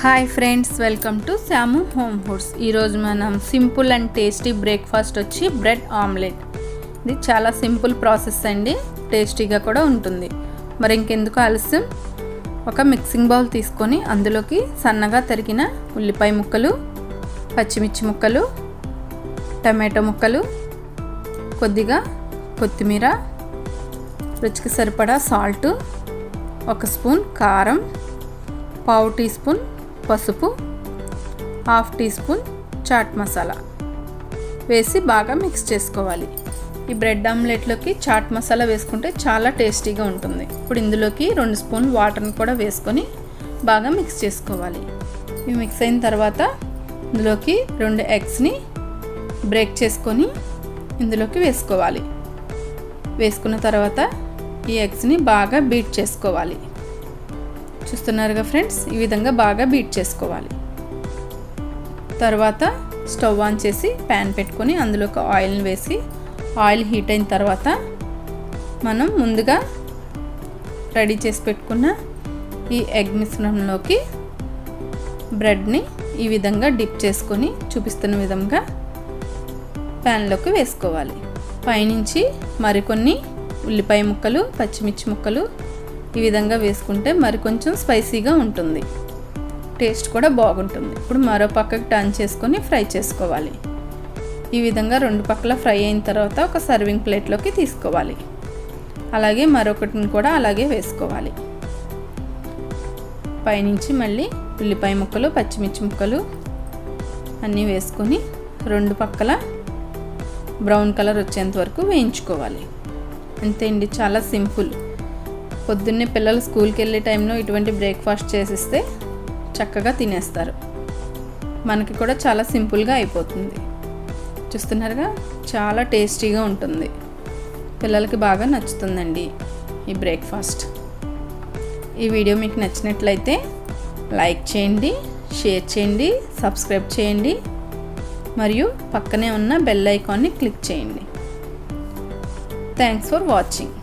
Hi friends, welcome to Shyam home foods. ఈరోజు మనం simple and tasty breakfast వచ్చి bread omelette. ఇది చాలా సింపుల్ ప్రాసెస్ అండి, టేస్టీగా కూడా ఉంటుంది. మరి ఇంకెందుకు ఆలస్యం, ఒక మిక్సింగ్ బౌల్ తీసుకొని అందులోకి సన్నగా తరిగిన ఉల్లిపాయ ముక్కలు, పచ్చిమిర్చి ముక్కలు, టమాటో ముక్కలు, కొద్దిగా కొత్తిమీర, రుచికి సరిపడా సాల్ట్, 1 స్పూన్ కారం, పావు టీ స్పూన్ పసుపు, 1/2 టీ స్పూన్ చాట్ మసాలా వేసి బాగా మిక్స్ చేసుకోవాలి. ఈ బ్రెడ్ ఆమ్లెట్లోకి చాట్ మసాలా వేసుకుంటే చాలా టేస్టీగా ఉంటుంది. ఇప్పుడు ఇందులోకి 2 స్పూన్ వాటర్ని కూడా వేసుకొని బాగా మిక్స్ చేసుకోవాలి. ఇవి మిక్స్ అయిన తర్వాత ఇందులోకి 2 ఎగ్స్ని బ్రేక్ చేసుకొని ఇందులోకి వేసుకోవాలి. వేసుకున్న తర్వాత ఈ ఎగ్స్ని బాగా బీట్ చేసుకోవాలి. చూస్తున్నారుగా ఫ్రెండ్స్, ఈ విధంగా బాగా బీట్ చేసుకోవాలి. తర్వాత స్టవ్ ఆన్ చేసి ప్యాన్ పెట్టుకొని అందులోకి ఆయిల్ని వేసి, ఆయిల్ హీట్ అయిన తర్వాత మనం ముందుగా రెడీ చేసి పెట్టుకున్న ఈ ఎగ్ మిశ్రమంలోకి బ్రెడ్ని ఈ విధంగా డిప్ చేసుకొని చూపిస్తున్న విధంగా ప్యాన్లోకి వేసుకోవాలి. పైనుంచి మరికొన్ని ఉల్లిపాయ ముక్కలు, పచ్చిమిర్చి ముక్కలు ఈ విధంగా వేసుకుంటే మరి కొంచెం స్పైసీగా ఉంటుంది, టేస్ట్ కూడా బాగుంటుంది. ఇప్పుడు మరో పక్కకి టర్న్ చేసుకొని ఫ్రై చేసుకోవాలి. ఈ విధంగా 2 పక్కల ఫ్రై అయిన తర్వాత ఒక సర్వింగ్ ప్లేట్లోకి తీసుకోవాలి. అలాగే మరొకటిని కూడా అలాగే వేసుకోవాలి. పైనుంచి మళ్ళీ ఉల్లిపాయ ముక్కలు, పచ్చిమిర్చి ముక్కలు అన్నీ వేసుకొని 2 పక్కల బ్రౌన్ కలర్ వచ్చేంత వరకు వేయించుకోవాలి. అంతే అండి, చాలా సింపుల్. పొద్దున్నే పిల్లలు స్కూల్కి వెళ్ళే టైంలో ఇటువంటి బ్రేక్ఫాస్ట్ చేసిస్తే చక్కగా తినేస్తారు. మనకి కూడా చాలా సింపుల్గా అయిపోతుంది. చూస్తున్నారుగా, చాలా టేస్టీగా ఉంటుంది. పిల్లలకి బాగా నచ్చుతుందండి ఈ బ్రేక్ఫాస్ట్. ఈ వీడియో మీకు నచ్చినట్లయితే లైక్ చేయండి, షేర్ చేయండి, సబ్స్క్రైబ్ చేయండి, మరియు పక్కనే ఉన్న బెల్ ఐకాన్ని క్లిక్ చేయండి. Thanks for watching.